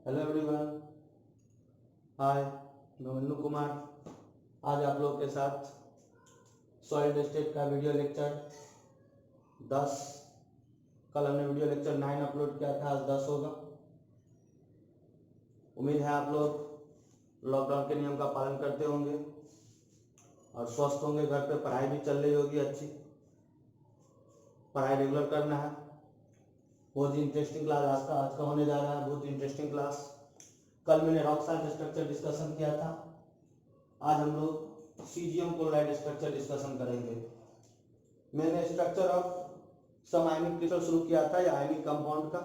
Hello everyone, हाय, मैं मन्नू कुमार। आज आप लोग के साथ सॉलिड स्टेट का वीडियो लेक्चर 10, कल हमने वीडियो लेक्चर 9 अपलोड किया था, आज 10 होगा। उम्मीद है आप लोग लॉकडाउन के नियम का पालन करते होंगे और स्वस्थ होंगे। घर पे पढ़ाई भी चल रही होगी, अच्छी पढ़ाई रेगुलर करना है। बहुत ही इंटरेस्टिंग क्लास आज का होने जा रहा है, बहुत इंटरेस्टिंग क्लास। कल मैंने रॉक साल्ट स्ट्रक्चर डिस्कशन किया था, आज हम लोग सीजियम क्लोराइड स्ट्रक्चर डिस्कशन करेंगे। मैंने structure of some ionic crystal शुरू किया था या आयनिक कंपाउंड का,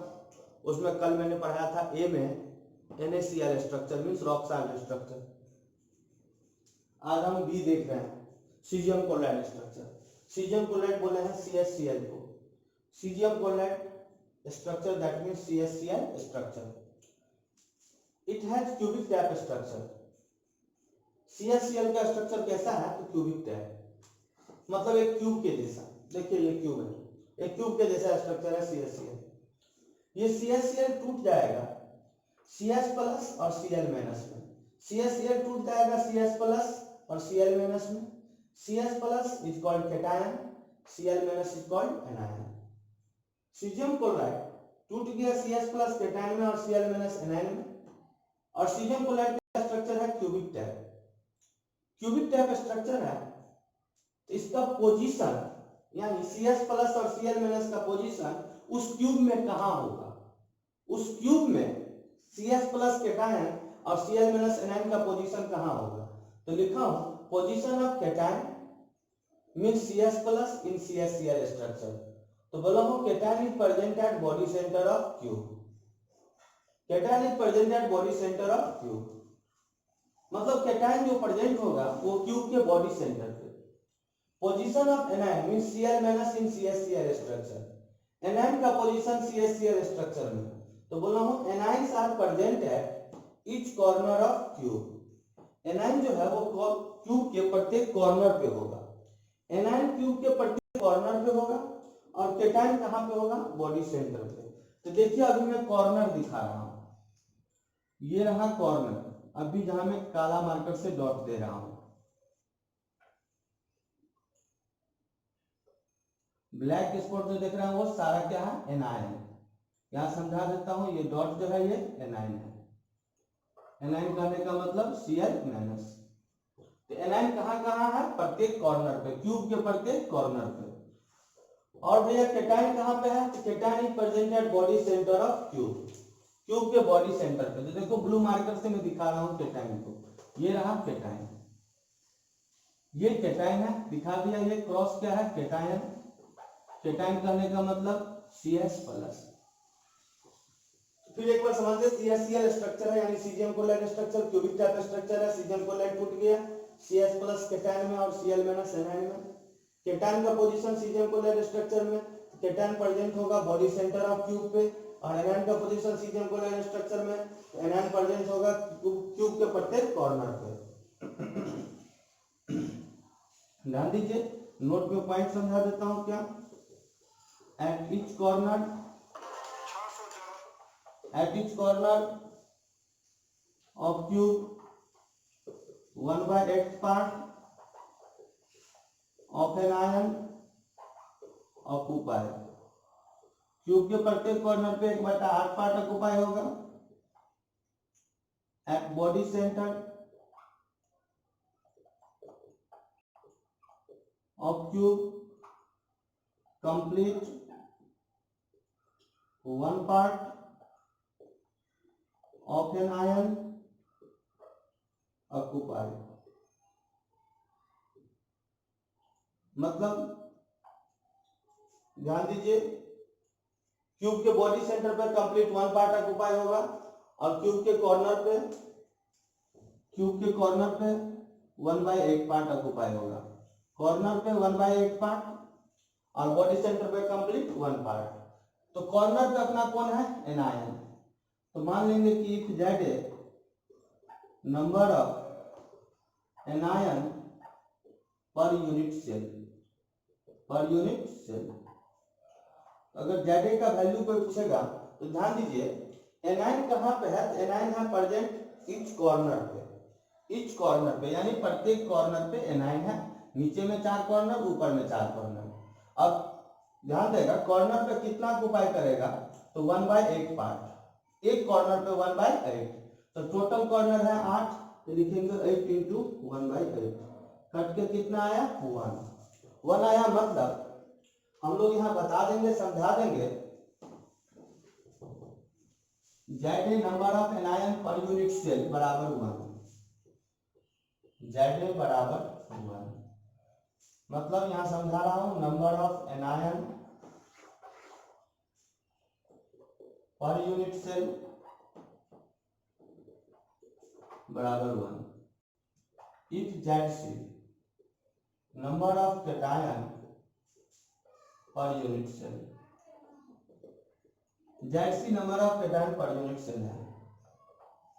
उसमें कल मैंने पढ़ाया था ए में NaCl structure means rock salt structure. आज हम बी देख रहे हैं, caesium chloride structure. Caesium chloride बोले हैं CaCl को, caesium chloride structure that means CaCl structure. It has cubic tap structure. CaCl का स्ट्रक्चर कैसा है तो क्यूबिक टैप, मतलब एक क्यूब के जैसा। देखिए ये क्यूब है, एक क्यूब के जैसा स्ट्रक्चर है CaCl। ये CaCl टूट जाएगा CS प्लस और Cl माइनस में। CaCl टूट जाएगा CS प्लस और Cl माइनस में। CS plus is called cation, Cl minus is called anion. Caesium chloride टूट गया CS प्लस कैटायन में और Cl माइनस एनायन में। और सीजियम क्लोराइड का स्ट्रक्चर है cubic tap. Cubic tap structure है तो इसका पोजीशन यानी CS प्लस और Cl माइनस का पोजीशन उस क्यूब में कहां होगा, उस क्यूब में CS प्लस कैटायन और Cl माइनस एनायन का पोजीशन कहां होगा। तो लिखा हूं position of cation means CS plus in CaCl structure. तो बोला हूं cation is present at body centre of cube. Cation is present at body centre of cube, मतलब कैटायन जो प्रेजेंट होगा वो क्यूब के बॉडी सेंटर पे। Position of anion means Cl minus in CaCl structure. Anion का position CaCl structure में, तो बोला हूं anions are present at each corner of cube. Anion जो है वो क्यूब के प्रत्येक कॉर्नर पे होगा। एनायन क्यूब के प्रत्येक कॉर्नर पे होगा और कैटायन कहां पे होगा, बॉडी सेंटर पे। तो देखिए अभी मैं कॉर्नर दिखा रहा हूं, ये रहा कॉर्नर। अभी जहां मैं काला मार्कर से डॉट दे रहा हूं, ब्लैक स्पॉट जो देख रहा हूं वो सारा क्या है, एनायन। यहां समझा देता हूं, ये डॉट जो है ये एनायन है। एनायन कहने का मतलब Cl माइनस। तो एनायन कहां कहां है, प्रत्येक कॉर्नर पे, क्यूब के प्रत्येक कॉर्नर पे। और भैया कैटायन कहां पे है, तो cation is present at body centre of cube. Cube के बॉडी सेंटर पे। तो देखो ब्लू मार्कर से मैं दिखा रहा हूं कैटायन को, ये रहा कैटायन, ये कैटायन है, दिखा दिया। ये क्रॉस क्या है, कैटायन। कैटायन कहने का मतलब CS प्लस। फिर एक बार समझते, CaCl स्ट्रक्चर है यानी caesium chloride structure, cubic tap structure है। सीजियम क्लोराइड टूट गया CS प्लस कैटायन में और Cl माइनस एनायन में। कैटायन का पोजीशन सीजियम क्लोराइड स्ट्रक्चर में, कैटायन प्रेजेंट होगा बॉडी सेंटर ऑफ क्यूब पे। और एनायन का पोजीशन सीजियम क्लोराइड स्ट्रक्चर में, एनायन प्रेजेंट होगा क्यूब के प्रत्येक कॉर्नर पे। ध्यान दीजिए, नोट में पॉइंट समझा देता हूं क्या। At each corner, at each corner of cube 1/8 part of an ion occupy. Cube के प्रत्येक कॉर्नर पे 1/8 पार्ट ऑक्यूपाई होगा। At body centre of cube complete 1 part of an ion occupy. मतलब ध्यान दीजिए, क्यूब के बॉडी सेंटर पे complete 1 part occupy होगा और क्यूब के कॉर्नर पे 1/8 पार्ट ऑक्यूपाई होगा। कॉर्नर पे 1/8 पार्ट और बॉडी सेंटर पे कंप्लीट 1 पार्ट। तो कॉर्नर पे अपना कौन है, एनायन। तो मान लेंगे कि if Z number of anion per unit cell, per unit cell. अगर ZA का वैल्यू कोई पूछेगा तो ध्यान दीजिए, एनाइन कहाँ पे है? एनाइन है प्रेजेंट ईच कॉर्नर पे, ईच कॉर्नर पे यानी प्रत्येक कॉर्नर पे एनाइन है। नीचे में 4 कॉर्नर, ऊपर में 4 कॉर्नर। अब ध्यान देगा कॉर्नर पे कितना ऑक्युपाई करेगा, तो 1/8 पार्ट, एक कॉर्नर पे 1/8, तो टोटल कॉर्नर है 8, तो लिखेंगे 8 इंटू 1/8, कट के कितना आया? 1 आया। मतलब हम लोग यहाँ बता देंगे, समझा देंगे, ZA number of anion per unit cell बराबर 1, ZA बराबर 1। मतलब यहाँ समझा रहा हूं, number of anion per unit cell बराबर 1। If ZC number of cation per unit cell, ZC number of cation per unit cell है,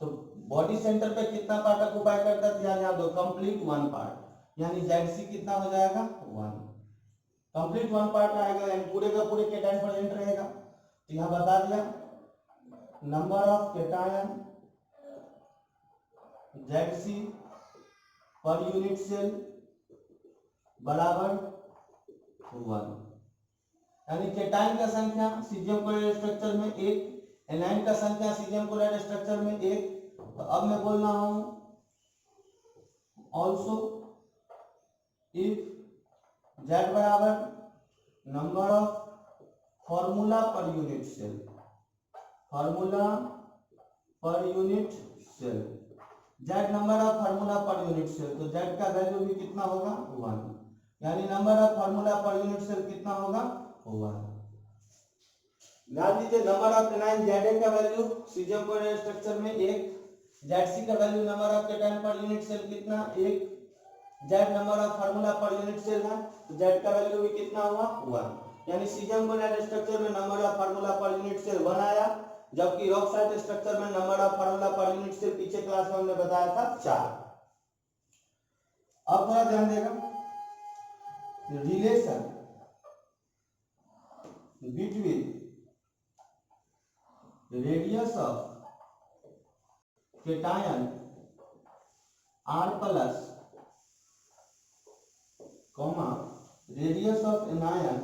तो बॉडी सेंटर पे कितना पार्ट ऑक्युपाई करता है? ध्यान दो, कंप्लीट 1 पार्ट, यानी ZC कितना हो जाएगा? 1, कंप्लीट 1 पार्ट आएगा, यानी पूरे का पूरे कैटायन प्रेजेंट रहेगा। तो यहाँ बता दिया number of cation ZC per unit cell बराबर 1, यानी कैटायन का संख्या सीजियम क्लोराइड स्ट्रक्चर में 1, एनायन का संख्या सीजियम क्लोराइड स्ट्रक्चर में 1। तो अब मैं बोल रहा हूं ऑल्सो इफ Z बराबर number of formula per unit cell, formula per unit cell, Z number of formula per unit cell, तो Z का वैल्यू भी कितना होगा? 1, यानी number of formula per unit cell कितना होगा? 1। ध्यान दीजिए, नंबर ऑफ एनायन ZA का वैल्यू सीजियम क्लोराइड स्ट्रक्चर में 1, ZC का value number of cation per unit cell कितना? 1, Z number of formula per unit cell है, तो Z का वैल्यू भी कितना हुआ? 1, यानी सीजियम क्लोराइड स्ट्रक्चर में number of formula per unit cell 1 आया, जबकि रॉक साल्ट स्ट्रक्चर में number of formula per unit cell पीछे क्लास में हमने बताया था 4। अब थोड़ा ध्यान देगा, relation between radius of cation R plus comma radius of anion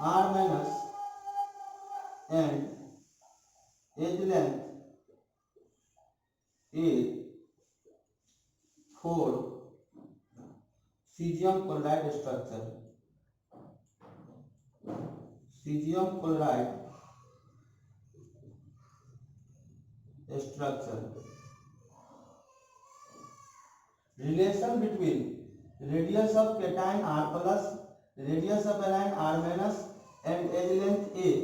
R minus and edge length A for caesium chloride structure, caesium chloride structure, relation between radius of cation R plus radius of anion R minus and edge length A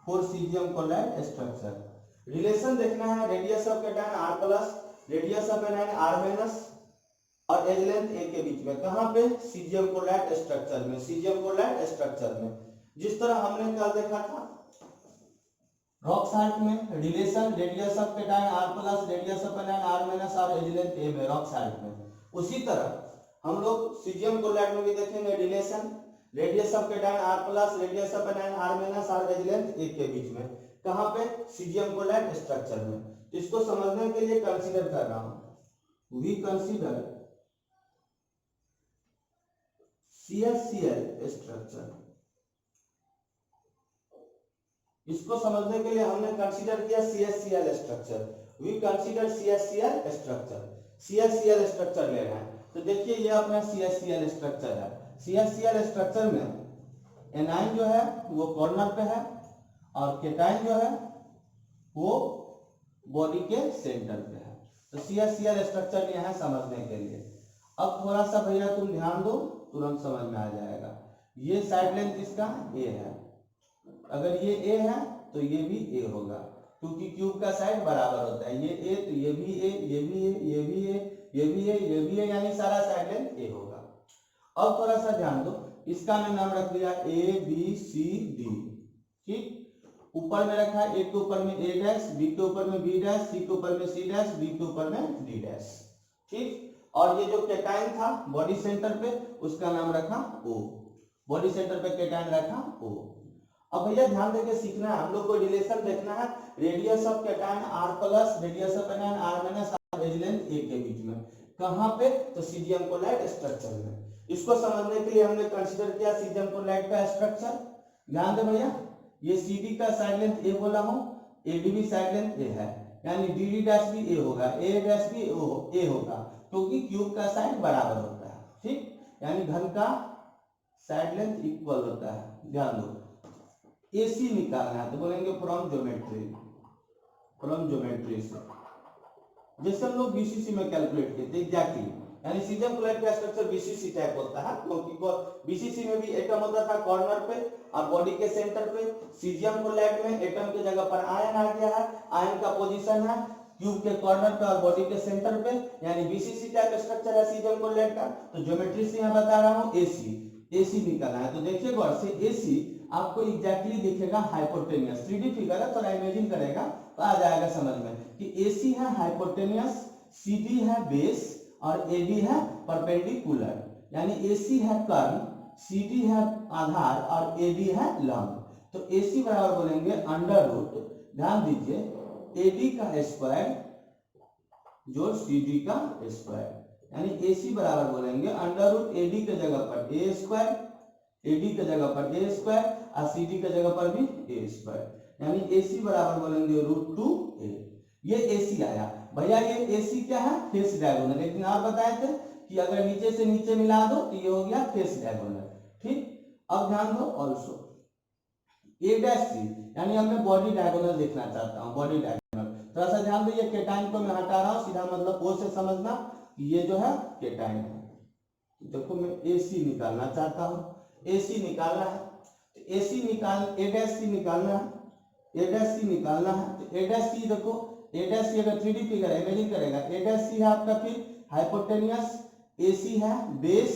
for caesium chloride structure. Relation देखना है radius of cation R plus radius of anion R minus और edge length A के बीच में, कहां पे? Caesium chloride structure में, caesium chloride structure में। जिस तरह हमने कल देखा था रॉक साल्ट में, relation radius of cation R plus radius of anion R minus और एज लेंथ A में, रॉक साल्ट में। उसी तरह हम लोग सीजियम क्लोराइड में भी देखेंगे relation radius of cation R plus radius of anion R minus और एज लेंथ A के बीच में, कहां पे? सीजियम क्लोराइड स्ट्रक्चर में। इसको समझने के लिए कंसीडर कर रहा हूं, वी कंसीडर CSCl स्ट्रक्चर। इसको समझने के लिए हमने कंसीडर किया CSCl structure, we consider CSCl structure, CSCl structure ले रहे हैं। तो देखिए ये अपना CSCl स्ट्रक्चर है, CSCl स्ट्रक्चर में एनाइन जो है वो कॉर्नर पे है और कैटायन जो है वो बॉडी के सेंटर पे है। तो CSCl स्ट्रक्चर लिए हैं समझने के लिए। अब थोड़ा सा भैया तुम ध्यान दो, तुरंत समझ में आ जाएगा। ये साइड लेंथ इसका A है, अगर ये A है तो ये भी A होगा, क्योंकि क्यूब का साइड बराबर होता है। ये A तो ये भी A, ये भी A, ये भी A, ये भी A, ये भी A, यानी सारा साइड लेंथ A होगा। अब थोड़ा सा ध्यान दो, इसका मैंने नाम रख दिया A B C D, ठीक। ऊपर में रखा है, A के ऊपर में A डैश, B के ऊपर में B डैश, C के ऊपर में C डैश, D के ऊपर में D डैश, ठीक। और ये जो कैटायन था बॉडी सेंटर पे उसका नाम रखा O, बॉडी सेंटर पे कैटायन रखा O। अब भैया ध्यान देके सीखना है, हम लोग को रिलेशन देखना है radius of cation R plus radius of anion R minus average length A के बीच में। कहां पे? तो सीजियम क्लोराइड स्ट्रक्चर में। इसको समझने के लिए हमने कंसीडर किया सीजियम क्लोराइड का स्ट्रक्चर। ध्यान दे भैया, ये CD का साइड लेंथ A बोला हूं, AD भी साइड लेंथ A है, यानी DD डैश भी A होगा, A डैश भी A होगा, क्योंकि क्यूब का साइड बराबर होता है। ठीक, यानी घन का साइड लेंथ इक्वल होता है। ध्यान दो, AC निकालना है तो बोलेंगे फ्रॉम ज्योमेट्री, फ्रॉम ज्योमेट्री से, जैसे हम लोग BCC में कैलकुलेट किए थे एग्जैक्टली। यानी सीजियम क्लोराइड का स्ट्रक्चर BCC टाइप होता है, क्योंकि BCC में भी एटम होता था कॉर्नर पे और बॉडी के सेंटर पे। सीजियम क्लोराइड में एटम के जगह पर आयन आ गया है, आयन का पोजीशन है क्यूब के कॉर्नर पे और बॉडी के सेंटर पे, यानी BCC टाइप स्ट्रक्चर है सीजियम क्लोराइड का। तो ज्योमेट्री से यहाँ बता रहा हूँ AC निकालना है। तो देखिए गौर से, AC आपको एग्जैक्टली दिखेगा हाइपोटेनियस, 3D फिगर है, थोड़ा इमेजिन करेगा तो आ जाएगा समझ में कि AC है हाइपोटेनियस, CD है बेस और AD है परपेंडिकुलर। यानी AC है कर्ण, CD है आधार और AD है लंब। तो AC बराबर बोलेंगे अंडर रूट, ध्यान दीजिए, AD का स्क्वायर जोड़ CD का स्क्वायर, यानी AC बराबर बोलेंगे अंडर रूट AD के जगह पर A स्क्वायर, AD के जगह पर A स्क्वायर और CD के जगह पर भी A स्क्वायर, यानी AC बराबर बोलेंगे √2A। ये AC आया भैया। ये AC क्या है? Face diagonal. लेकिन आप बताए थे कि अगर नीचे से नीचे मिला दो तो ये हो गया फेस डायगोनल। ठीक, अब ध्यान दो ऑल्सो A' यानी अब मैं बॉडी डायगोनल देखना चाहता हूँ, बॉडी डायगोनल। थोड़ा सा ध्यान दो, ये केटाइन को मैं हटा रहा हूँ, सीधा मतलब O से समझना कि ये जो है केटाइन है। देखो मैं AC निकालना चाहता हूँ, AC निकालना है तो AC निकाल A' निकालना है, A' निकालना है तो A' देखो, A' अगर 3D फिगर है इमेजिन करेगा, A' है आपका फिर हाइपोटेनियस, AC है बेस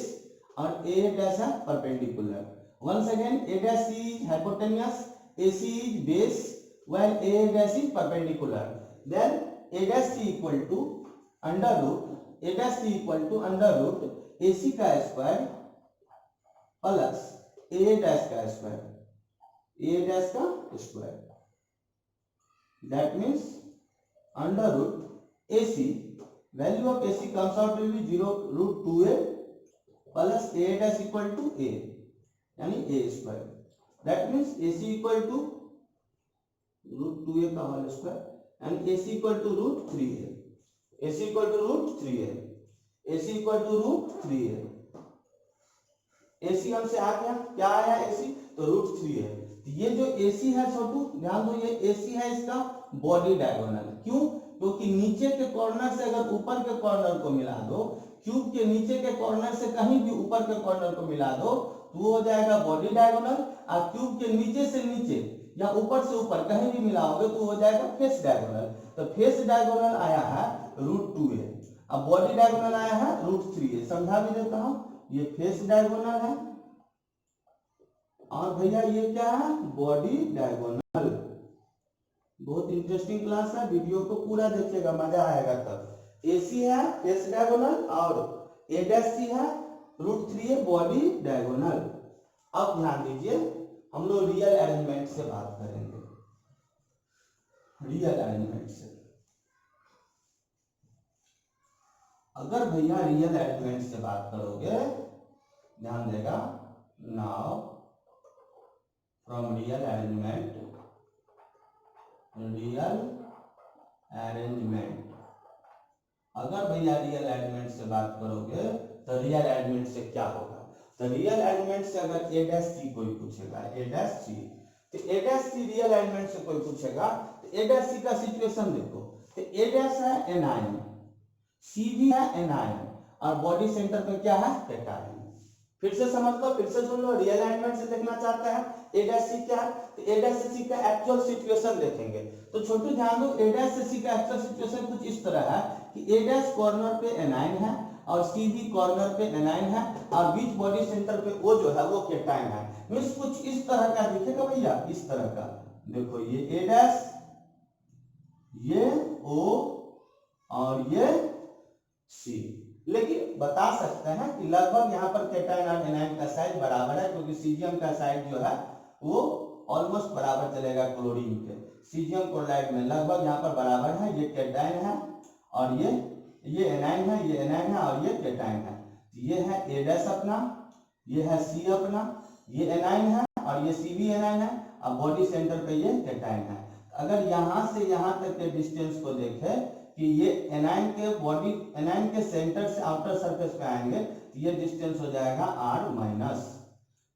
और A' है perpendicular. Once again, A' is hypotenuse, AC is base, while A' is perpendicular. Then A' equal to under root AC का स्क्वायर प्लस A' का स्क्वायर, A' का square. That means under root AC, value of AC comes out will be 0√2A plus A' equal to A, यानी A स्क्वायर। That means AC equal to √2A का whole square and AC equal to √3A, AC equal to √3A, AC equal to √3A। AC हमसे आ गया, क्या आया AC? तो √3A। ये जो AC है छोटू ध्यान दो, ये AC है इसका बॉडी डायगोनल। क्यों? क्योंकि नीचे के कॉर्नर से अगर ऊपर के कॉर्नर को मिला दो, क्यूब के नीचे के कॉर्नर से कहीं भी ऊपर के कॉर्नर को मिला दो तो वो हो जाएगा बॉडी डायगोनल, और क्यूब के नीचे से नीचे या ऊपर से ऊपर कहीं भी मिलाओगे तो हो जाएगा फेस डायगोनल। तो फेस डायगोनल आया है √2A, अब बॉडी डायगोनल आया है √3A। समझा भी देता हूं, ये फेस डायगोनल है और भैया ये क्या है? Body diagonal. बहुत इंटरेस्टिंग क्लास है, वीडियो को पूरा देखिएगा, मजा आएगा तब। AC है फेस डायगोनल और A' है √3A बॉडी डायगोनल। अब ध्यान दीजिए, हम लोग रियल अरेंजमेंट से बात करेंगे, रियल अरेंजमेंट से। अगर भैया रियल अरेंजमेंट से बात करोगे, ध्यान देगा, नाउ फ्रॉम रियल अरेंजमेंट, अगर भैया रियल अरेंजमेंट से बात करोगे तो रियल अरेंजमेंट से क्या होगा? तो रियल अरेंजमेंट से अगर A' कोई पूछेगा, A' तो A' रियल अरेंजमेंट से कोई पूछेगा तो A' का सिचुएशन देखो, तो A' है एनायन, C भी है एनायन और बॉडी सेंटर पे क्या है? कैटायन। फिर से समझ लो, फिर से सुन लो, रियल अरेंजमेंट से देखना चाहते हैं A' क्या है तो A' का एक्चुअल सिचुएशन देखेंगे। तो छोटू ध्यान दो, A' का एक्चुअल सिचुएशन कुछ इस तरह है कि A' कॉर्नर पे एनायन है और C भी कॉर्नर पे एनायन है और बीच बॉडी सेंटर पे O जो है वो कैटायन है। मींस कुछ इस तरह का दिखेगा भैया, इस तरह का। देखो ये A', ये O और ये C। लेकिन बता सकते हैं कि लगभग यहाँ पर कैटायन और एनायन का साइज बराबर है, क्योंकि सीजियम का साइज जो है वो ऑलमोस्ट बराबर चलेगा क्लोरीन के। सीजियम क्लोराइड में लगभग यहाँ पर बराबर है, ये कैटायन है और ये एनायन है, ये एनायन है और ये कैटायन है। ये है ए डैश अपना, ये है सी अपना, ये एनायन है और ये सी भी एनायन है और बॉडी सेंटर पे ये कैटायन है। अगर यहाँ से यहाँ तक के डिस्टेंस को देखें कि ये एनायन के सेंटर से आउटर सरफेस पे आएंगे तो ये डिस्टेंस हो जाएगा r माइनस।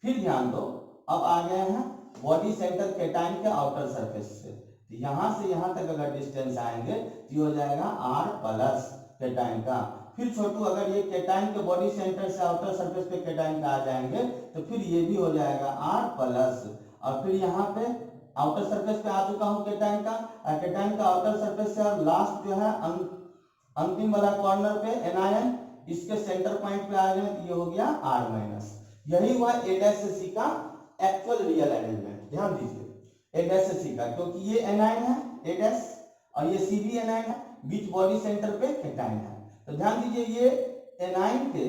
फिर ध्यान दो, अब आ गए हैं बॉडी सेंटर कैटायन के आउटर सरफेस से, तो यहाँ से यहाँ तक अगर डिस्टेंस आएंगे तो ये हो जाएगा r प्लस कैटायन का। फिर छोटू अगर ये कैटायन के बॉडी सेंटर से आउटर सरफेस पे कैटायन का आ जाएंगे तो फिर ये भी हो जाएगा r प्लस, और फिर यहाँ पे आउटर सरफेस पे आ चुका हूँ कैटायन का आउटर सरफेस से, और लास्ट जो है अंतिम वाला कॉर्नर पे एनायन, इसके सेंटर पॉइंट पे आ गए तो ये हो गया r माइनस। यही हुआ ए डैश से सी का एक्चुअल रियल अरेंजमेंट। ध्यान दीजिए ए डैश से सी का, क्योंकि ये एनायन है ए डैश और ये सी भी एनायन है, बीच बॉडी सेंटर पे कैटायन है। तो ध्यान दीजिए ये एनायन के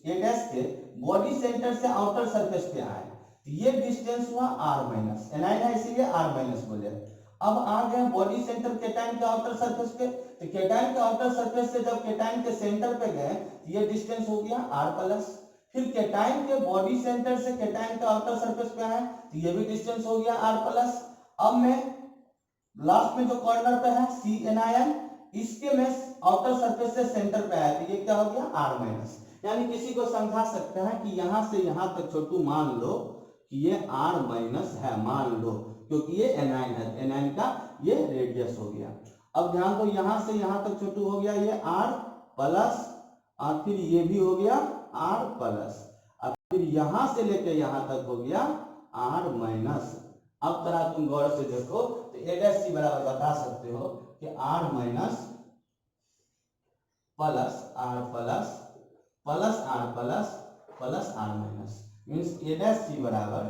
ए डैश के बॉडी सेंटर से आउटर सरफेस पे आए, ये डिस्टेंस हुआ r माइनस, एनायन है इसीलिए r माइनस बोले। अब आ गए बॉडी सेंटर कैटायन के आउटर सरफेस पे, तो कैटायन के आउटर सरफेस से जब कैटायन के सेंटर पे गए ये डिस्टेंस हो गया r प्लस। फिर कैटायन के बॉडी सेंटर से कैटायन के आउटर सरफेस पे आए तो ये भी डिस्टेंस हो गया r प्लस। अब मैं लास्ट में जो कॉर्नर पे है सी एनायन, इसके में आउटर सरफेस से सेंटर पे आया तो ये क्या हो गया r माइनस। यानी किसी को समझा सकते हैं कि यहां से यहां तक छोटू मान लो कि ये r माइनस है, मान लो, क्योंकि ये एनायन है, एनायन का ये रेडियस हो गया। अब ध्यान दो यहां से यहां तक छोटू हो गया ये r प्लस, और फिर ये भी हो गया r प्लस, और फिर यहां से लेके यहां तक हो गया r माइनस। अब तरह तुम गौर से देखो तो ए डैश सी बराबर बता सकते हो कि r minus plus r plus plus r plus plus r minus, means A dash C बराबर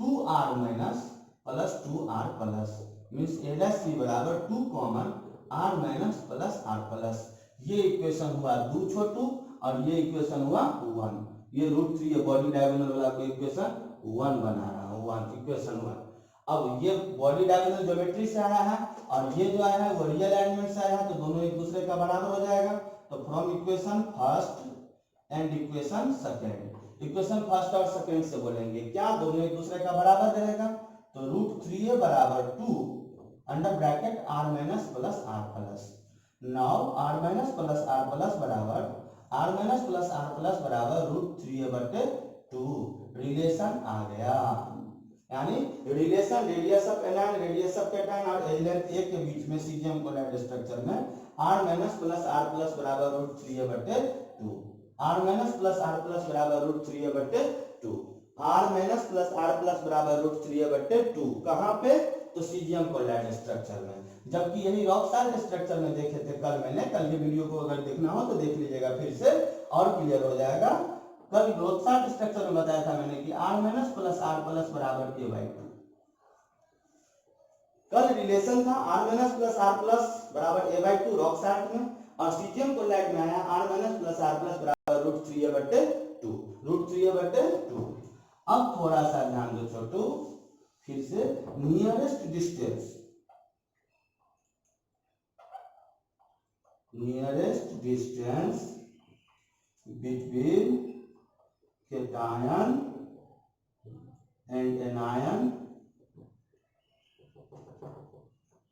2r minus plus 2r plus, means A dash C बराबर 2 common r minus plus r plus. ये equation हुआ 2 छोटू और ये equation हुआ 1। ये √3 body diagonal वाला को इक्वेशन 1 बना रहा हूं, 1 इक्वेशन 1। अब ये बॉडी डायगोनल ज्योमेट्री से आया है और ये जो आया है वो रियल एलिमेंट से आया है, तो दोनों एक दूसरे का बराबर हो जाएगा। तो from equation first and equation second, equation first और सेकंड से बोलेंगे क्या, दोनों एक दूसरे का बराबर रहेगा। तो √3a बराबर 2 under bracket r minus plus r plus. Now r minus plus r plus बराबर r minus plus r plus बराबर √3a बटे 2। रिलेशन आ गया, यानी relation radius of anion, radius of cation और एज लेंथ a के बीच में सीजियम क्लोराइड स्ट्रक्चर में r minus plus r plus बराबर √3a बटे 2, r minus plus r plus बराबर √3a बटे 2, r minus plus r plus बराबर √3a बटे 2। कहां पे, तो सीजियम क्लोराइड स्ट्रक्चर में। जबकि यही रॉक साल्ट स्ट्रक्चर में देखे थे कल मैंने, कल के वीडियो को अगर देखना हो तो देख लीजिएगा फिर से और क्लियर हो जाएगा। कल रॉक साल्ट स्ट्रक्चर में बताया था मैंने कि r minus plus r plus बराबर a/2। कल रिलेशन था r minus plus r plus बराबर a/2 रॉक साल्ट में, और सीजियम क्लोराइड में आया r minus plus r plus बराबर √3a बटे 2, √3a बटे 2। अब थोड़ा सा ध्यान दो छोटू, फिर से nearest distance between cation and anion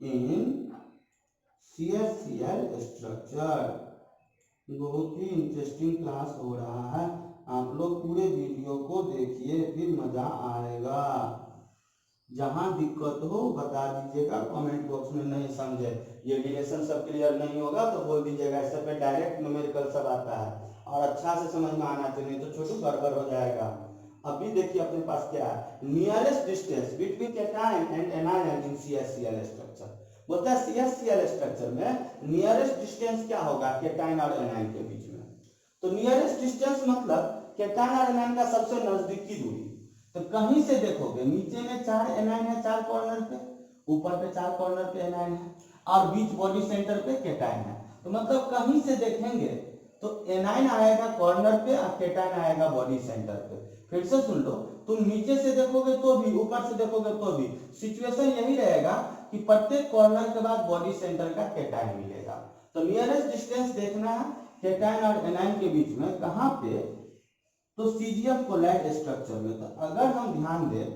in CH-Cl structure. बहुत ही इंटरेस्टिंग क्लास हो रहा है, आप लोग पूरे वीडियो को देखिए फिर मजा आएगा। जहां दिक्कत हो बता दीजिएगा कमेंट बॉक्स में, नहीं समझे ये रिलेशन सब क्लियर नहीं होगा तो बोल दीजिएगा, इससे पे डायरेक्ट न्यूमेरिकल सब आता है और अच्छा से समझ में आना चाहिए, नहीं तो छोटू गड़बड़ हो जाएगा। अभी देखिए अपने पास क्या है, nearest distance between cation and anion in CH-Cl structure. बोलता है CH-Cl स्ट्रक्चर में नियरेस्ट डिस्टेंस क्या होगा कैटायन और एनायन के बीच में। तो नियरेस्ट डिस्टेंस मतलब कैटायन और एनायन का सबसे नजदीकी दूरी। तो कहीं से देखोगे नीचे में 4 एनायन है 4 कॉर्नर पे, ऊपर पे 4 कॉर्नर पे एनायन है और बीच बॉडी सेंटर पे कैटायन है। तो मतलब कहीं से देखेंगे तो एनाइन आएगा कॉर्नर पे और केटाइन आएगा बॉडी सेंटर पे। फिर से सुन लो, तुम नीचे से देखोगे तो भी, ऊपर से देखोगे तो भी सिचुएशन यही रहेगा कि प्रत्येक कॉर्नर के बाद बॉडी सेंटर का केटाइन मिलेगा। तो नियरेस्ट डिस्टेंस देखना है केटाइन और एनाइन के बीच में, कहाँ पे, तो सीजियम कोलैड स्ट्रक्चर में। तो अगर हम ध्यान दें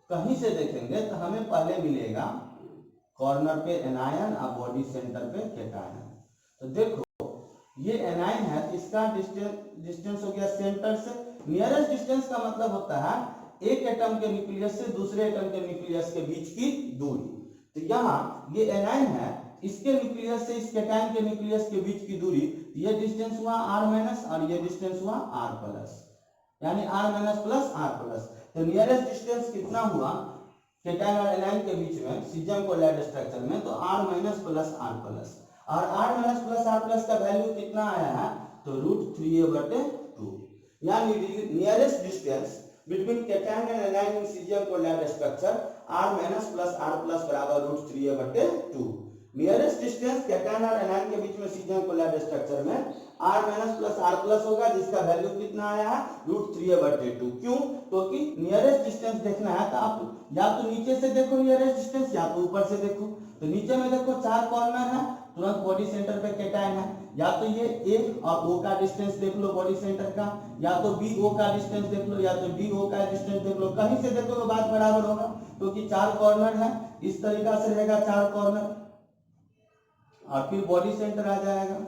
कहीं से देखेंगे तो हमें पहले मिलेगा कॉर्नर पे एनायन और बॉडी सेंटर पे केटायन। तो देखो ये एनायन है, इसका डिस्टेंस हो गया सेंटर से। नियरेस्ट डिस्टेंस का मतलब होता है एक एटम के न्यूक्लियस से दूसरे एटम के न्यूक्लियस के बीच की दूरी। तो यहाँ ये एनायन है, इसके न्यूक्लियस से इस केटायन के न्यूक्लियस के बीच की दूरी, ये डिस्टेंस हुआ r माइनस और ये डिस्टेंस हुआ r प्लस, यानी r minus plus r plus. तो नियरेस्ट डिस्टेंस कितना हुआ केटायन और एनायन के बीच में सीजियम कोलैड स्ट्रक्चर में, तो r minus plus r plus, और r minus plus r plus का वैल्यू कितना आया है, तो √3a/2। यानी nearest distance between cation and anion in caesium chloride structure r minus plus r plus बराबर √3a/2। नियरेस्ट डिस्टेंस केटायन और anion के बीच में सीजियम कोलैड स्ट्रक्चर में r minus plus r plus होगा, जिसका वैल्यू कितना आया है √3a/2। क्यों? क्योंकि नियरेस्ट डिस्टेंस देखना है तो आप या तो नीचे से देखो नियरेस्ट डिस्टेंस, या तो ऊपर से देखो। तो नीचे में देखो 4 कॉर्नर है, तुरंत बॉडी सेंटर पे केटायन है, या तो ये A और O का डिस्टेंस देख लो बॉडी सेंटर का, या तो B O का डिस्टेंस देख लो, या तो D O का डिस्टेंस देख लो। कहीं से देखो तो बात बराबर होगा, क्योंकि 4 कॉर्नर है, इस तरीका से रहेगा 4 कॉर्नर, और फिर बॉडी सेंटर आ जाएगा।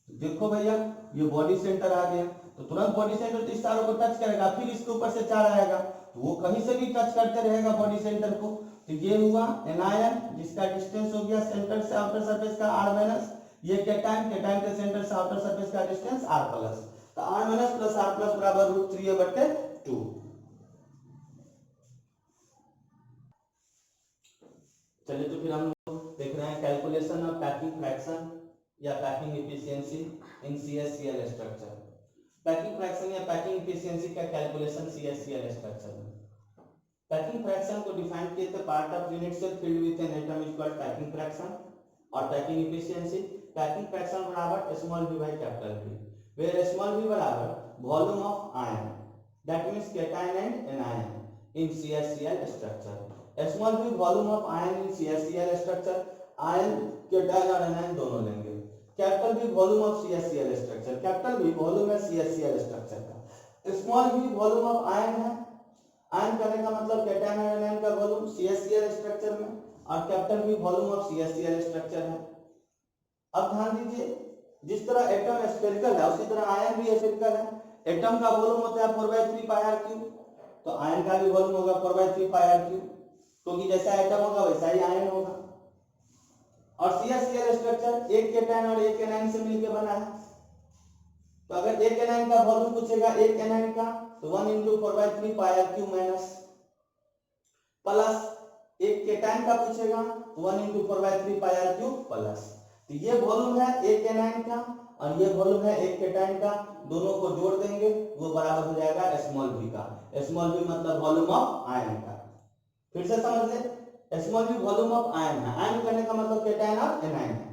देखो भैया ये बॉडी सेंटर आ गया, तो तुरंत बॉडी सेंटर तो इस चारों को टच करेगा, फिर इसके ऊपर से 4 आएगा, तो वो कहीं से भी टच करते रहेगा बॉडी सेंटर को। तो ये हुआ एनायन, जिसका डिस्टेंस हो गया सेंटर से आउटर सरफेस का r माइनस, ये केटायन, केटायन के सेंटर से आउटर सरफेस का डिस्टेंस r प्लस। तो r minus plus r plus बराबर √3a/2। चलिए तो फिर हम लोग देख रहे हैं कैलकुलेशन ऑफ पैकिंग फ्रैक्शन या packing efficiency in CH-Cl structure. Packing fraction या पैकिंग एफिशिएंसी का कैलकुलेशन CH-Cl स्ट्रक्चर में। पैकिंग फ्रैक्शन को डिफाइन किए थे, part of unit cell filled with an atom is called packing fraction. और packing efficiency, packing fraction बराबर small v by capital V, where small v बराबर volume of ion, that means cation and anion in CH-Cl structure. Small v volume of ion in CH-Cl structure, ion cation और anion दोनों लेंगे। Capital V volume of CH-Cl structure, capital V volume है CH-Cl structure का। Small v volume of ion है, ion करने का मतलब cation और एनायन का वॉल्यूम CH-Cl स्ट्रक्चर में, और capital V volume of CH-Cl structure है। अब ध्यान दीजिए, जिस तरह एटम स्फेरिकल है उसी तरह आयन भी स्फेरिकल है। एटम का वॉल्यूम होता है 4/3 πr3, तो आयन का भी वॉल्यूम होगा 4/3 πr3, क्योंकि जैसा एटम होगा वैसा ही आयन होगा। और CH-Cl स्ट्रक्चर एक केटायन और एक एनायन से मिलकर बना है, तो अगर एक एनायन का वॉल्यूम पूछेगा एक एनायन का, तो 1 × 4/3 πr3 माइनस, प्लस एक केटायन का पूछेगा तो 1 × 4/3 πr3 प्लस। तो ये वॉल्यूम है एक एनायन का और ये वॉल्यूम है एक केटायन का, दोनों को जोड़ देंगे वो बराबर हो जाएगा स्मॉल v का। स्मॉल v मतलब वॉल्यूम ऑफ आयन का। फिर से समझ ले, small v volume of ion है, आयन करने का मतलब केटायन और एनायन है।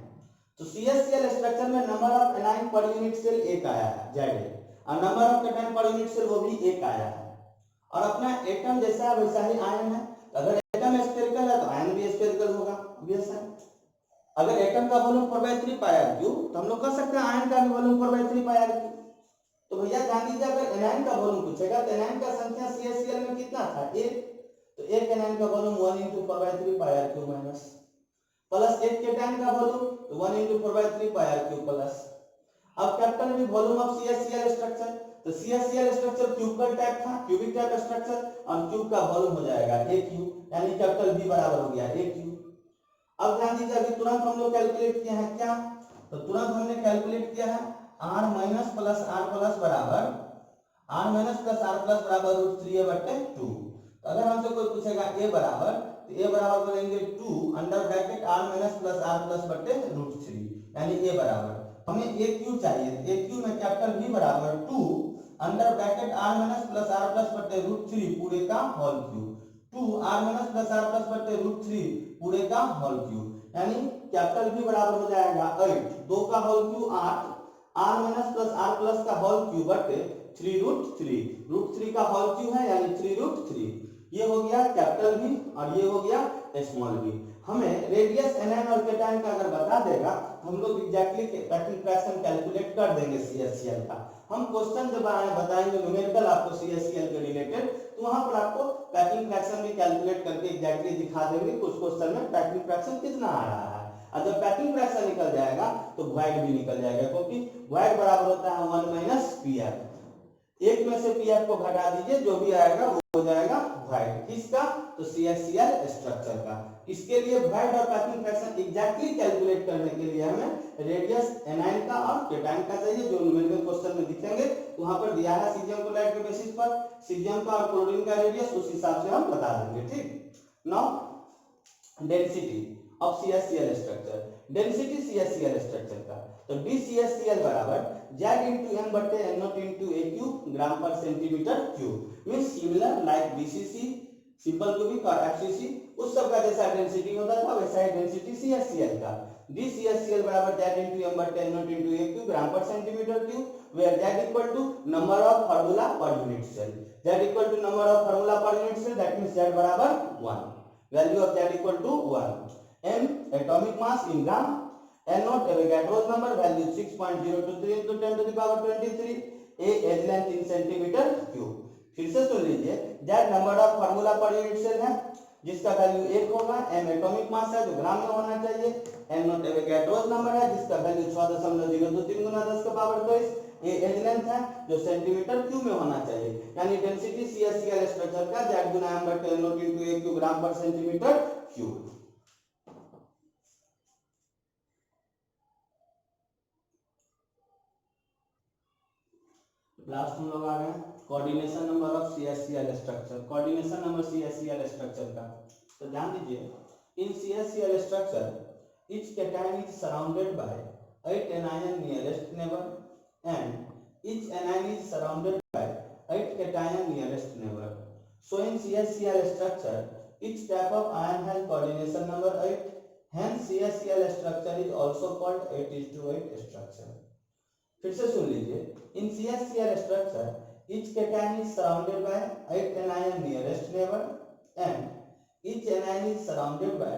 तो CH-Cl स्ट्रक्चर में number of anion per unit cell 1 आया है Za, और number of cation per unit cell वो भी 1 आया है। और अपना एटम जैसा है वैसा ही आयन है, अगर एटम स्फेरिकल है तो आयन भी स्फेरिकल होगा, ऑब्वियस है। अगर एटम का वॉल्यूम 4/3 πr3, तो हम लोग कह सकते हैं आयन का भी वॉल्यूम 4/3 πr3। तो भैया ध्यान दीजिए, अगर एनायन का वॉल्यूम पूछेगा तो एनायन का संख्या CH-Cl में कितना था 1, तो एक एनायन का वॉल्यूम 1 × 4/3 πr3 माइनस, प्लस एक केटायन का वॉल्यूम तो 1 × 4/3 πr3 प्लस। अब capital V volume of CH-Cl structure, तो CH-Cl स्ट्रक्चर क्यूबिकल टाइप था, क्यूबिक टाइप स्ट्रक्चर, और क्यूब का वॉल्यूम हो जाएगा AQ, यानी कैपिटल V बराबर हो गया AQ। अब ध्यान दीजिए, अभी तुरंत हम लोग कैलकुलेट किया है क्या, तो तुरंत हमने कैलकुलेट किया है r minus plus r plus बराबर r minus plus r plus बराबर √3a/2। तो अगर हमसे कोई पूछेगा a बराबर, तो a बराबर बोलेंगे 2 under bracket r minus plus r plus बटे √3, यानी a बराबर हमें AQ चाहिए। AQ में कैपिटल V बराबर 2 under bracket r minus plus r plus बटे √3 पूरे का whole cube, 2 r minus plus r plus बटे √3 पूरे का होल क्यूब, यानी कैपिटल V बराबर हो जाएगा 8, 2 का whole cube 8, r minus plus r plus का होल क्यूब बटे 3√3, √3 का होल क्यूब है यानी 3√3। ये हो गया कैपिटल भी और ये हो गया स्मॉल भी। हमें रेडियस एनएन और केटाइन का अगर बता देगा तो हम लोग एग्जैक्टली पैकिंग फ्रैक्शन कैलकुलेट कर देंगे सीएससीएल का। हम क्वेश्चन जब बताएंगे न्यूमेरिकल आपको सीएससीएल के रिलेटेड, तो वहां पर आपको पैकिंग फ्रैक्शन भी कैलकुलेट करके एग्जैक्टली दिखा देंगे कुछ क्वेश्चन में पैकिंग फ्रैक्शन कितना आ रहा है। और जब पैकिंग फ्रैक्शन निकल जाएगा तो वॉइड भी निकल जाएगा, क्योंकि वॉइड बराबर होता है 1 माइनस पीएफ। एक में से पीएफ को घटा दीजिए, जो भी आएगा वो हो जाएगा वॉइड। किसका? तो सीएससीएल स्ट्रक्चर का। इसके लिए वॉइड और पैकिंग फ्रैक्शन एग्जैक्टली कैलकुलेट करने के लिए हमें रेडियस एनाइन का और केटाइन का चाहिए, जो न्यूमेरिकल क्वेश्चन में दिखेंगे। वहां पर दिया है सीजियम क्लोराइड के बेसिस पर सीजियम का और क्लोरीन का रेडियस, उस हिसाब से हम बता देंगे। ठीक, now density of CSCL structure, density CSCL structure का, तो DCSCl बराबर Z into M बटे N0 into AQ ग्राम पर centimetre cube. Means similar like BCC, simple cubic और FCC, उस सब का जैसा डेंसिटी होता था वैसा ही डेंसिटी CSCl का। DCSCl बराबर Z into M बटे N0 into AQ ग्राम पर centimetre cube, where Z equal to number of formula per unit cell, Z equal to number of formula per unit cell, that means Z बराबर 1, value of Z equal to 1। M atomic mass in gram, N0 Avogadro's number, value 6.023 into 10 to the power 23, A edge length in centimeter cube। फिर से सुन लीजिए, Z number of formula per unit cell है जिसका value 1 होगा, M atomic mass है जो ग्राम में होना चाहिए, N0 Avogadro's नंबर है जिसका वैल्यू 6.023 गुना 10 का पावर 22, A एज लेंथ है जो सेंटीमीटर क्यूब में होना चाहिए। यानी डेंसिटी सीएससीएल स्ट्रक्चर का Z गुना M बटे N0 into AQ ग्राम पर सेंटीमीटर क्यूब। लास्ट हम लोग आ गए coordination number of CSCL structure, coordination number CSCL structure का। तो ध्यान दीजिए, in CSCL structure each cation is surrounded by 8 anion nearest neighbor and each anion is surrounded by 8 cation nearest neighbor. So in CSCl structure each type of ion has coordination number 8, hence CSCl structure is also called 8:8 structure। फिर से सुन लीजिए, इन CSCl structure each cation is surrounded by 8 anion nearest neighbor and each anion is surrounded by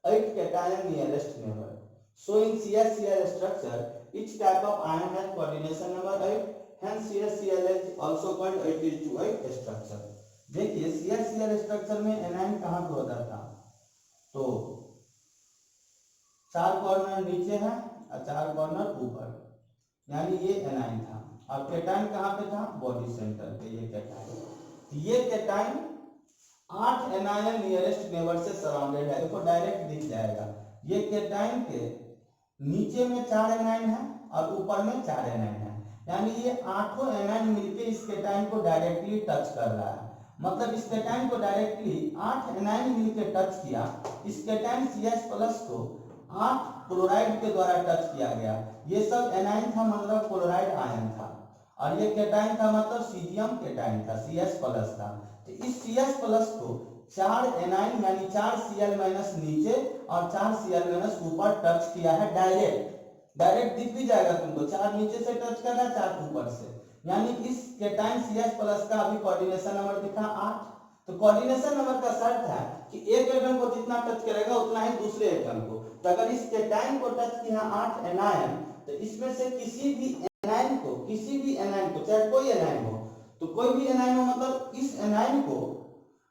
8 cation nearest neighbor। So in CSCl structure each type of ion has coordination number 8, hence CSCl is also called 8:8 structure। देखिए CSCl structure में anion कहाँ पे होता था, तो 4 corner नीचे है और 4 कॉर्नर ऊपर, यानी ये एनाइन था। और केटाइन कहाँ पे था? बॉडी सेंटर पे। ये केटाइन, ये केटाइन 8 एनायन नियरेस्ट नेबर से सराउंडेड है। देखो डायरेक्ट दिख जाएगा, ये केटाइन के नीचे में 4 एनाइन है और ऊपर में 4 एनाइन है, यानी ये 8 एनाइन मिलके इस केटाइन को डायरेक्टली टच कर रहा है। मतलब इस केटाइन को डायरेक्टली 8 एनाइन मिलके टच किया, इस केटाइन CH+ को 8 क्लोराइड के द्वारा टच किया गया। ये सब एनाइन था, मतलब क्लोराइड आयन था, और ये केटाइन था मतलब सीजियम केटाइन था, CH+ था। तो इस CH+ को 4 एनाइन यानी 4 Cl- नीचे और 4 Cl- ऊपर टच किया है डायरेक्ट दिख भी जाएगा तुमको, 4 नीचे से टच कर रहा है, 4 ऊपर से, यानी इस केटाइन CH+ का अभी कोऑर्डिनेशन नंबर दिखा 8। तो कोऑर्डिनेशन नंबर का शर्त है कि एक एटम को जितना टच करेगा उतना ही दूसरे एटम को। तो अगर इस केटाइन को टच किया 8 एनायन, तो इसमें से किसी भी एनायन को चाहे कोई एनायन हो, तो कोई भी एनायन हो मतलब इस एनायन को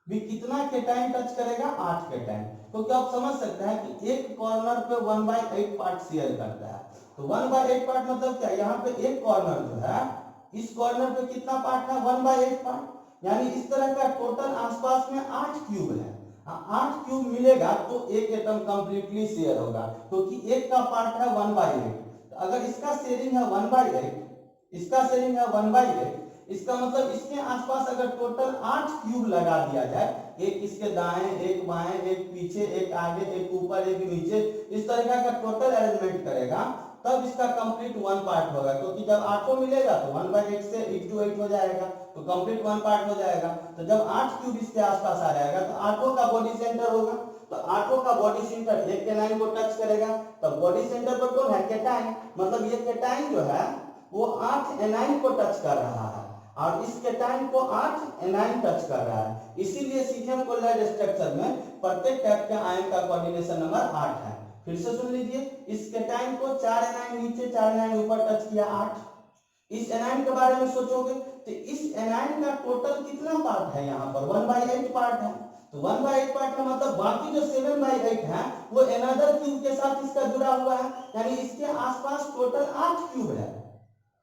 भी कितना केटाइन टच करेगा? 8 केटाइन। तो क्या आप समझ सकते हैं कि एक कॉर्नर पे 1/8 पार्ट Cl करता है। तो 1/8 पार्ट मतलब क्या? यहाँ पे एक कॉर्नर जो है, इस कॉर्नर पे कितना पार्ट है? 1/8 पार्ट। यानी इस तरह का टोटल आसपास में 8 क्यूब है। 8 क्यूब मिलेगा तो एक एटम कंप्लीटली शेयर होगा, क्योंकि एक का पार्ट है 1/8। तो अगर इसका शेयरिंग है 1/8, इसका शेयरिंग है 1/8, इसका मतलब इसके आसपास अगर टोटल 8 क्यूब लगा दिया जाए, एक इसके दाएं, एक बाएं, एक पीछे, एक आगे, एक ऊपर, एक नीचे, इस तरह का टोटल अरेंजमेंट करेगा, तब इसका कंप्लीट 1 पार्ट होगा। क्योंकि जब 8 मिलेगा तो 1/8 से 8 हो जाएगा, तो कंप्लीट 1 पार्ट हो जाएगा। तो जब 8 क्यूब इसके आसपास आ जाएगा तो 8 का बॉडी सेंटर होगा। तो 8 का बॉडी सेंटर एक केटाइन को टच करेगा, तब बॉडी सेंटर पर कौन है? केटाइन। मतलब ये केटाइन जो है वो 8 एनाइन को टच कर रहा है और इस केटाइन को 8 एनाइन टच कर रहा है। इसीलिए सीजियम क्लोराइड स्ट्रक्चर में प्रत्येक टैप के आयन का कोऑर्डिनेशन नंबर 8 है। फिर से सुन लीजिए, इस केटाइन को 4 एनाइन नीचे 4 एनाइन ऊपर टच किया 8। इस एनाइन के बारे में सोचोगे तो इस एनाइन का टोटल कितना पार्ट है, यहाँ पर 1/8 पार्ट है। तो 1/8 पार्ट का मतलब बाकी जो 7/8 है वो अनदर क्यूब के साथ इसका जुड़ा हुआ है, यानी इसके आसपास टोटल 8 क्यूब है,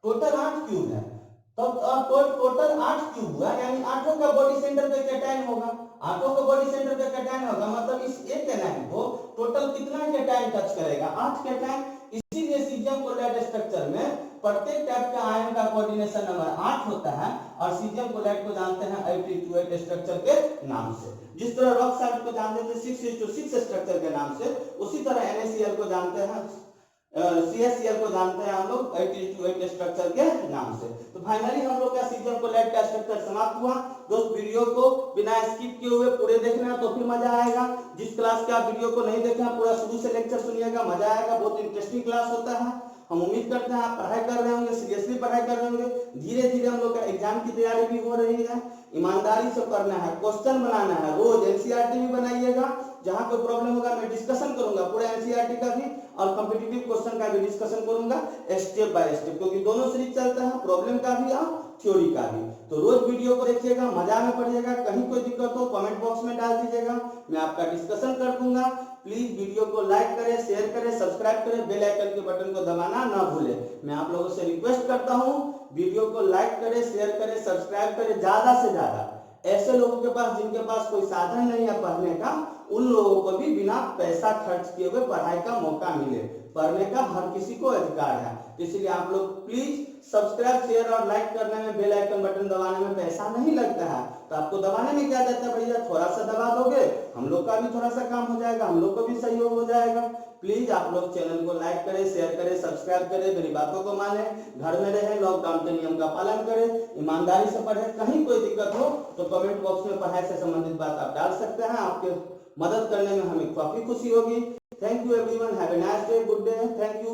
टोटल 8 क्यूब है। तब टोटल 8 क्यूब हुआ, यानी 8 का बॉडी सेंटर पे कैटायन होगा, 8 का बॉडी सेंटर पे कैटायन होगा, मतलब इस एक एनाइन को टोटल कितना कैटायन टच करेगा, 8 कैटायन। इसीलिए सीजियम क्लोराइड स्ट्रक्चर में प्रत्येक टाइप के आयन का कोऑर्डिनेशन नंबर 8 होता है और सीजियम क्लोराइड को जानते हैं 8:8 स्ट्रक्चर के नाम से। जिस तरह रॉक साल्ट को जानते थे 6:6 स्ट्रक्चर के नाम से, उसी तरह NaCl को जानते हैं, CaCl को जानते हैं हम लोग 8:8 स्ट्रक्चर के नाम से। तो फाइनली हम लोग का सीजियम क्लोराइड का स्ट्रक्चर समाप्त हुआ। दोस्त वीडियो को बिना स्किप किए हुए पूरे देखना तो फिर मजा आएगा। जिस क्लास के आप वीडियो को नहीं देखा पूरा शुरू से लेक्चर सुनिएगा, मजा आएगा, बहुत इंटरेस्टिंग क्लास होता है। हम उम्मीद करते हैं आप पढ़ाई कर रहे होंगे, सीरियसली पढ़ाई कर रहे होंगे। धीरे धीरे हम लोग का एग्जाम की तैयारी भी हो रही है, ईमानदारी से करना है, क्वेश्चन बनाना है, रोज NCERT भी बनाइएगा। जहां कोई प्रॉब्लम होगा मैं डिस्कशन करूंगा पूरे NCERT का भी और कॉम्पिटिटिव क्वेश्चन का भी डिस्कशन करूंगा स्टेप बाय स्टेप, क्योंकि दोनों सीरीज चलता है, प्रॉब्लम का भी और थ्योरी का भी। तो रोज वीडियो को देखिएगा, मजा में पढ़िएगा। कहीं कोई दिक्कत हो कमेंट बॉक्स में डाल दीजिएगा, मैं आपका डिस्कशन कर दूंगा। प्लीज वीडियो को लाइक करें, शेयर करें, सब्सक्राइब करें, बेल आइकन के बटन को दबाना ना भूलें। मैं आप लोगों से रिक्वेस्ट करता हूं वीडियो को लाइक करें, शेयर करें, सब्सक्राइब करें ज्यादा से ज्यादा। ऐसे लोगों के पास जिनके पास कोई साधन नहीं है पढ़ने का, उन लोगों को भी बिना पैसा खर्च किए हुए पढ़ाई का मौका मिले। पढ़ने का हर किसी को अधिकार है, इसलिए आप लोग प्लीज सब्सक्राइब, शेयर और लाइक करने में, बेल आइकन बटन दबाने में पैसा नहीं लगता है। तो आपको दबाने में क्या जाता है भैया, थोड़ा सा दबा दोगे, हम लोग का भी थोड़ा सा काम हो जाएगा, हम लोग को भी सहयोग हो जाएगा। प्लीज आप लोग चैनल को लाइक करें, शेयर करें, सब्सक्राइब करें, मेरी बातों को माने, घर में रहें, लॉकडाउन के नियम का पालन करें, ईमानदारी से पढ़ें। कहीं कोई दिक्कत हो तो कमेंट बॉक्स में पढ़ाई से संबंधित बात आप डाल सकते हैं, आपके मदद करने में हमें काफी खुशी होगी। Thank you everyone, have a nice day, good day, thank you.